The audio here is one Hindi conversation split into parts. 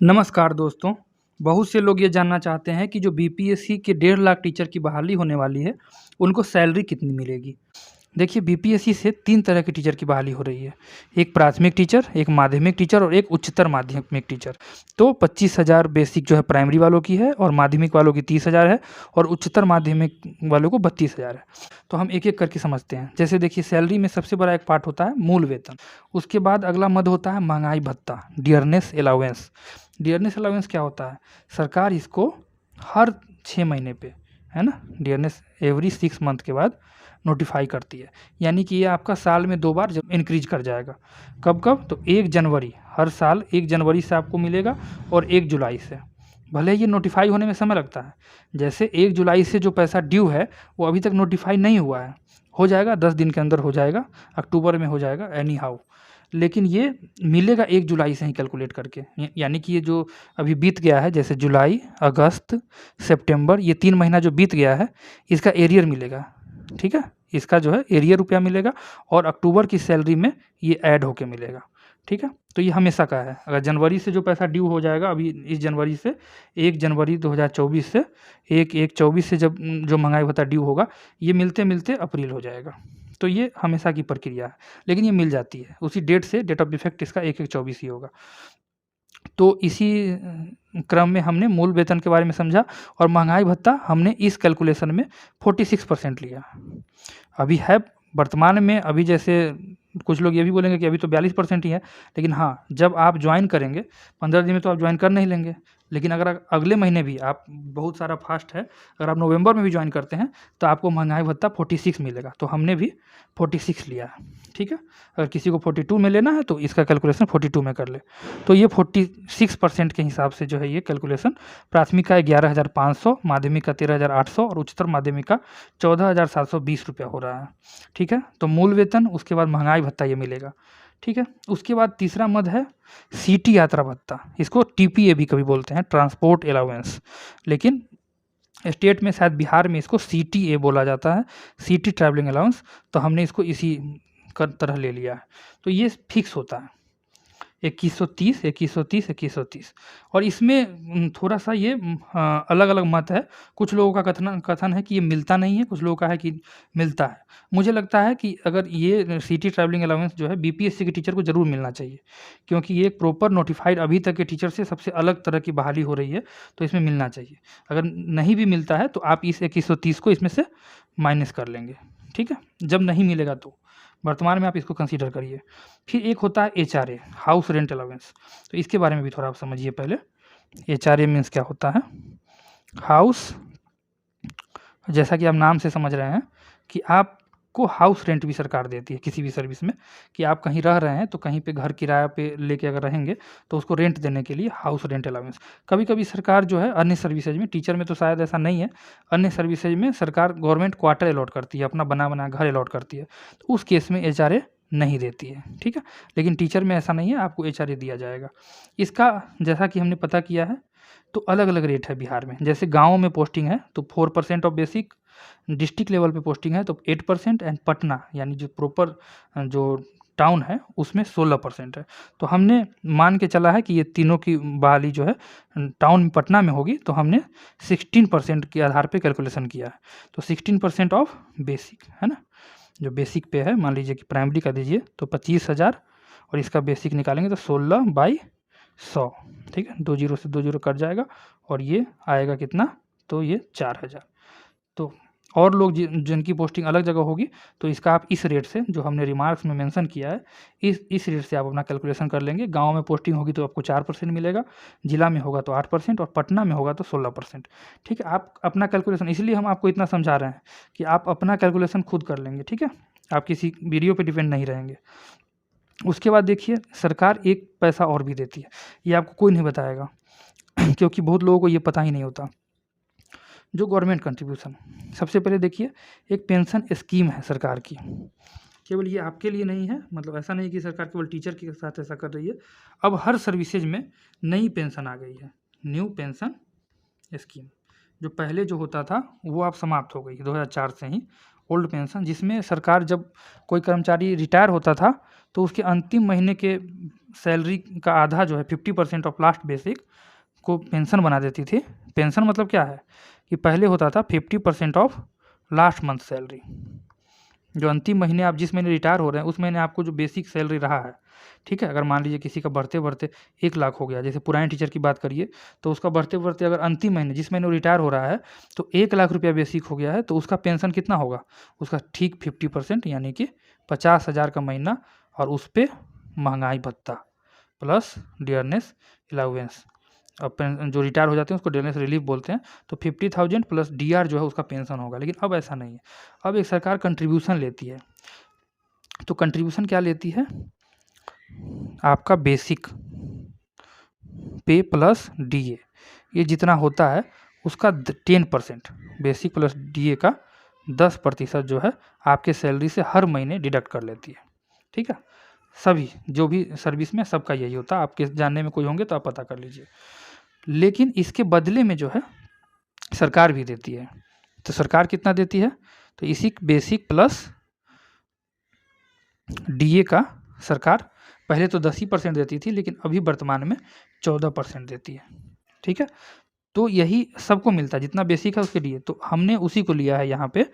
नमस्कार दोस्तों। बहुत से लोग ये जानना चाहते हैं कि जो बीपीएससी के 1.5 लाख टीचर की बहाली होने वाली है, उनको सैलरी कितनी मिलेगी? देखिए, बीपीएससी से 3 तरह के टीचर की बहाली हो रही है। एक प्राथमिक टीचर, एक माध्यमिक टीचर और एक उच्चतर माध्यमिक टीचर। तो 25,000 बेसिक जो है प्राइमरी वालों की है और माध्यमिक वालों की 30,000 है और उच्चतर माध्यमिक वालों को 32,000 है। तो हम एक-एक करके समझते हैं। जैसे देखिए, सैलरी में सबसे बड़ा एक पार्ट होता है मूल वेतन। उसके बाद अगला मद होता है महँगाई भत्ता, डियरनेस अलाउंस। डियरनेस अलाउंस क्या होता है? सरकार इसको हर 6 महीने पे, है ना? डियरनेस एवरी 6 मंथ के बाद नोटिफ़ाई करती है। यानी कि ये आपका साल में 2 बार जब इंक्रीज़ कर जाएगा। कब-कब? तो 1 जनवरी, हर साल 1 जनवरी से आपको मिलेगा और 1 जुलाई से। भले ही ये नोटिफ़ाई होने में समय लगता है। जैसे 1 जुलाई से जो पैसा ड्यू है, वो अभी तक नोटिफ़ाई नहीं हुआ है। हो जाएगा, 10 दिन के अंदर हो जाएगा, अक्टूबर में हो जाएगा एनी हाउ। लेकिन ये मिलेगा 1 जुलाई से ही कैलकुलेट करके। यानी कि ये जो अभी बीत गया है, जैसे जुलाई, अगस्त, सितंबर, ये 3 महीना जो बीत गया है, इसका एरियर मिलेगा। ठीक है? इसका जो है एरियर रुपया मिलेगा और अक्टूबर की सैलरी में ये ऐड होके मिलेगा। ठीक है? तो ये हमेशा का है। अगर जनवरी से जो पैसा ड्यू हो जाएगा अभी इस जनवरी से, 1 जनवरी 2024 से 1/1/24 से जब जो महँगाई भत्ता ड्यू होगा, ये मिलते-मिलते अप्रैल हो जाएगा। तो ये हमेशा की प्रक्रिया है, लेकिन ये मिल जाती है। उसी डेट से डेट ऑफ इफ़ेक्ट इसका 1/1/24 ही होगा। तो इसी क्रम में हमने मूल वेतन के बारे में समझा और महँगाई भत्ता हमने इस कैलकुलेशन में 46% लिया। अभी है वर्तमान में, अभी जैसे कुछ लोग ये भी बोलेंगे कि अभी तो 42% ही है, लेकिन हाँ, जब आप जॉइन करेंगे, 15 दिन में तो आप जॉइन कर नहीं लेंगे। लेकिन अगर अगले महीने भी आप बहुत सारा फास्ट है, अगर आप नवंबर में भी जॉइन करते हैं, तो आपको महँगाई भत्ता 46 मिलेगा। तो हमने भी 46 लिया है, ठीक है? अगर किसी को 42 में लेना है, तो इसका कैलकुलेशन 42 में कर ले। तो ये 46% के हिसाब से जो है ये कैलकुलेशन, प्राथमिक का 11,500, माध्यमिक का 13,800 और उच्चतर माध्यमिक का 14,720 रुपया हो रहा है। ठीक है? तो मूल वेतन, उसके बाद महँगाई भत्ता ये मिलेगा। ठीक है? उसके बाद तीसरा मद है सिटी यात्रा भत्ता। इसको टीपीए भी कभी बोलते हैं, ट्रांसपोर्ट अलाउंस। लेकिन स्टेट में, शायद बिहार में, इसको सीटीए बोला जाता है, सिटी ट्रैवलिंग अलाउंस। तो हमने इसको इसी का तरह ले लिया है। तो ये फिक्स होता है 2130, 2130, 2130। और इसमें थोड़ा-सा ये अलग-अलग मत है। कुछ लोगों का कथन है कि ये मिलता नहीं है, कुछ लोगों का है कि मिलता है। मुझे लगता है कि अगर ये सिटी ट्रैवलिंग अलाउंस जो है बीपीएससी के टीचर को ज़रूर मिलना चाहिए, क्योंकि ये एक प्रॉपर नोटिफ़ाइड अभी तक के टीचर से सबसे अलग तरह की बहाली हो रही है, तो इसमें मिलना चाहिए। अगर नहीं भी मिलता है, तो आप इस 2130 को इसमें से माइनस कर लेंगे, ठीक है? जब नहीं मिलेगा तो। वर्तमान में आप इसको कंसीडर करिए। फिर एक होता है एचआरए, हाउस रेंट अलाउंस। तो इसके बारे में भी थोड़ा आप समझिए पहले। एचआरए मीन्स क्या होता है? हाउस, जैसा कि आप नाम से समझ रहे हैं कि आपको हाउस रेंट भी सरकार देती है किसी भी सर्विस में, कि आप कहीं रह रहे हैं, तो कहीं पे घर किराया पे लेके अगर रहेंगे, तो उसको रेंट देने के लिए हाउस रेंट अलाउंस। कभी-कभी सरकार जो है अन्य सर्विसेज में, टीचर में तो शायद ऐसा नहीं है, अन्य सर्विसेज में सरकार गवर्नमेंट क्वार्टर अलॉट करती है, अपना बना-बनाया घर अलॉट करती है। तो उस केस में एचआरए नहीं देती है, ठीक है? लेकिन टीचर में ऐसा नहीं है, आपको एचआरए दिया जाएगा। इसका जैसा कि हमने पता किया है, तो अलग-अलग रेट है बिहार में। जैसे गाँव में पोस्टिंग है, तो 4% ऑफ बेसिक, डिस्ट्रिक्ट लेवल पे पोस्टिंग है तो 8% एंड पटना, यानी जो प्रॉपर जो टाउन है, उसमें 16% है। तो हमने मान के चला है कि ये तीनों की बहाली जो है टाउन पटना में होगी, तो हमने 16% के आधार पे कैलकुलेशन किया है। तो 16% ऑफ बेसिक, है ना? जो बेसिक पे है, मान लीजिए कि प्राइमरी का दीजिए तो 25,000 और इसका बेसिक निकालेंगे तो 16/100, ठीक है? 2 जीरो से 2 जीरो कट जाएगा और ये आएगा कितना? तो ये 4,000। तो और लोग जिनकी पोस्टिंग अलग जगह होगी, तो इसका आप इस रेट से, जो हमने रिमार्क्स में मेंशन किया है, इस रेट से आप अपना कैलकुलेशन कर लेंगे। गाँव में पोस्टिंग होगी तो आपको 4% मिलेगा, जिला में होगा तो 8% और पटना में होगा तो 16%। ठीक है? आप अपना कैलकुलेशन, इसलिए हम आपको इतना समझा रहे हैं कि आप अपना कैलकुलेशन खुद कर लेंगे, ठीक है? आप किसी वीडियो पे डिपेंड नहीं रहेंगे। उसके बाद देखिए, सरकार एक पैसा और भी देती है, ये आपको कोई नहीं बताएगा क्योंकि बहुत लोगों को ये पता ही नहीं होता। जो गवर्नमेंट कंट्रीब्यूशन, सबसे पहले देखिए, एक पेंशन स्कीम है सरकार की। केवल ये आपके लिए नहीं है, मतलब ऐसा नहीं कि सरकार केवल टीचर के साथ ऐसा कर रही है। अब हर सर्विसेज में नई पेंशन आ गई है, न्यू पेंशन स्कीम। जो पहले जो होता था वो अब समाप्त हो गई 2004 से ही, ओल्ड पेंशन, जिसमें सरकार जब कोई कर्मचारी रिटायर होता था तो उसके अंतिम महीने के सैलरी का आधा जो है 50% ऑफ लास्ट बेसिक को पेंशन बना देती थी। पेंशन मतलब क्या है कि पहले होता था 50% ऑफ लास्ट मंथ सैलरी, जो अंतिम महीने आप जिस महीने रिटायर हो रहे हैं उस महीने आपको जो बेसिक सैलरी रहा है, ठीक है। अगर मान लीजिए किसी का बढ़ते बढ़ते 1 लाख हो गया, जैसे पुराने टीचर की बात करिए, तो उसका बढ़ते बढ़ते अगर अंतिम महीने जिस महीने वो रिटायर हो रहा है तो 1 लाख रुपया बेसिक हो गया है, तो उसका पेंशन कितना होगा, उसका ठीक 50% यानी कि 50,000 का महीना, और उस पर महंगाई भत्ता प्लस डियरनेस अलाउंस, और जो रिटायर हो जाते हैं उसको डियरनेस रिलीफ बोलते हैं, तो 50,000 प्लस डीआर जो है उसका पेंशन होगा। लेकिन अब ऐसा नहीं है, अब एक सरकार कंट्रीब्यूशन लेती है। तो कंट्रीब्यूशन क्या लेती है, आपका बेसिक पे प्लस डीए, ये जितना होता है उसका 10%, बेसिक प्लस डीए का 10% जो है आपके सैलरी से हर महीने डिडक्ट कर लेती है, ठीक है। सभी जो भी सर्विस में सबका यही होता है, आपके जानने में कोई होंगे तो आप पता कर लीजिए। लेकिन इसके बदले में जो है सरकार भी देती है, तो सरकार कितना देती है, तो इसी बेसिक प्लस डीए का सरकार पहले तो 10% देती थी, लेकिन अभी वर्तमान में 14% देती है, ठीक है। तो यही सबको मिलता है, जितना बेसिक है उसके लिए। तो हमने उसी को लिया है यहाँ पे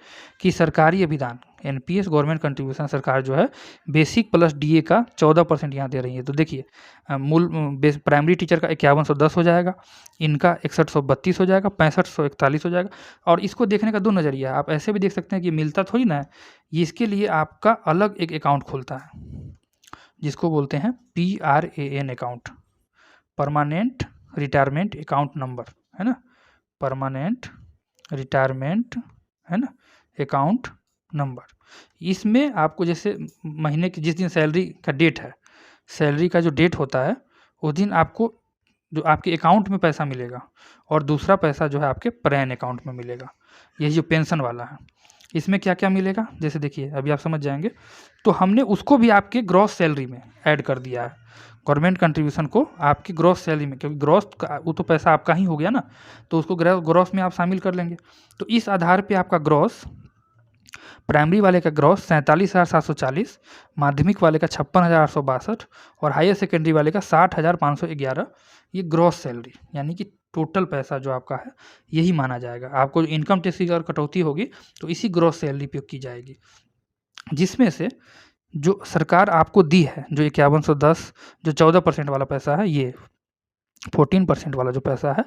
कि सरकारी अभिदान एनपीएस गवर्नमेंट कंट्रीब्यूशन सरकार जो है बेसिक प्लस डीए का 14% यहाँ दे रही है। तो देखिए मूल प्राइमरी टीचर का 5110 हो जाएगा, इनका 6132 हो जाएगा, 6541 हो जाएगा। और इसको देखने का दो नज़रिया है, आप ऐसे भी देख सकते हैं कि मिलता थोड़ी ना है, ये इसके लिए आपका अलग एक अकाउंट खुलता है जिसको बोलते हैं PRAN account, permanent retirement account number, है ना, परमानेंट रिटायरमेंट, है ना, अकाउंट नंबर। इसमें आपको जैसे महीने की जिस दिन सैलरी का डेट है, सैलरी का जो डेट होता है उस दिन आपको जो आपके अकाउंट में पैसा मिलेगा, और दूसरा पैसा जो है आपके प्रैन अकाउंट में मिलेगा। यही जो पेंशन वाला है, इसमें क्या क्या मिलेगा, जैसे देखिए अभी आप समझ जाएंगे। तो हमने उसको भी आपके ग्रॉस सैलरी में ऐड कर दिया है, गवर्नमेंट कंट्रीब्यूशन को आपकी ग्रॉस सैलरी में, क्योंकि ग्रॉस का वो तो पैसा आपका ही हो गया ना, तो उसको ग्रॉस में आप शामिल कर लेंगे। तो इस आधार पे आपका ग्रॉस, प्राइमरी वाले का ग्रॉस 47,740, माध्यमिक वाले का 56,862 और हायर सेकेंडरी वाले का 60,511, ये ग्रॉस सैलरी यानी कि टोटल पैसा जो आपका है यही माना जाएगा। आपको इनकम टैक्स की अगर कटौती होगी तो इसी ग्रॉस सैलरी पे की जाएगी, जिसमें से जो सरकार आपको दी है जो 5110 जो 14% वाला पैसा है, ये 14% वाला जो पैसा है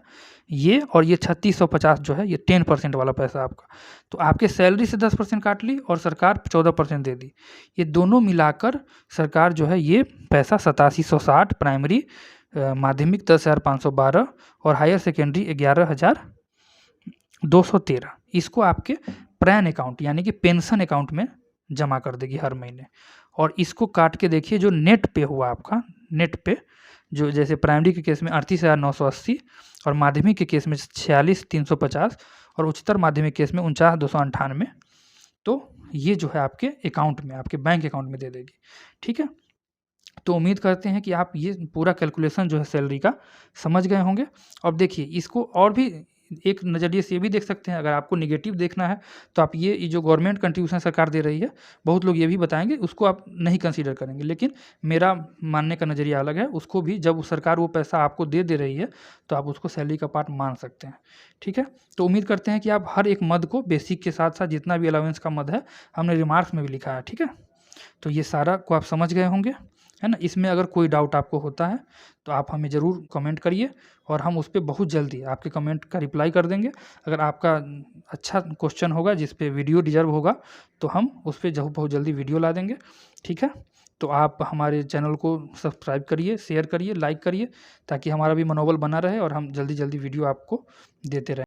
ये, और ये 3650 जो है ये 10% वाला पैसा आपका। तो आपके सैलरी से 10% काट ली और सरकार 14% दे दी, ये दोनों मिलाकर सरकार जो है ये पैसा 8760 प्राइमरी, माध्यमिक 10,512 और हायर सेकेंडरी 11,213, इसको आपके प्रैन अकाउंट यानी कि पेंशन अकाउंट में जमा कर देगी हर महीने। और इसको काट के देखिए जो नेट पे हुआ आपका, नेट पे जो जैसे प्राइमरी के केस में 38,980 और माध्यमिक के केस में 46,350 और उच्चतर माध्यमिक केस में 49,298, तो ये जो है आपके अकाउंट में, आपके बैंक अकाउंट में दे देगी, ठीक है। तो उम्मीद करते हैं कि आप ये पूरा कैलकुलेशन जो है सैलरी का समझ गए होंगे। अब देखिए इसको और भी एक नज़रिए से ये भी देख सकते हैं, अगर आपको नेगेटिव देखना है तो आप ये जो गवर्नमेंट कंट्रीब्यूशन सरकार दे रही है, बहुत लोग ये भी बताएंगे उसको आप नहीं कंसीडर करेंगे, लेकिन मेरा मानने का नज़रिया अलग है। उसको भी जब सरकार वो पैसा आपको दे रही है तो आप उसको सैलरी का पार्ट मान सकते हैं, ठीक है। तो उम्मीद करते हैं कि आप हर एक मद को बेसिक के साथ साथ जितना भी अलाउंस का मद है हमने रिमार्क्स में भी लिखा है, ठीक है। तो ये सारा को आप समझ गए होंगे, है ना। इसमें अगर कोई डाउट आपको होता है तो आप हमें ज़रूर कमेंट करिए और हम उस पर बहुत जल्दी आपके कमेंट का रिप्लाई कर देंगे। अगर आपका अच्छा क्वेश्चन होगा जिस पे वीडियो डिजर्व होगा तो हम उस पर बहुत जल्दी वीडियो ला देंगे, ठीक है। तो आप हमारे चैनल को सब्सक्राइब करिए, शेयर करिए, लाइक करिए, ताकि हमारा भी मनोबल बना रहे और हम जल्दी वीडियो आपको देते रहें।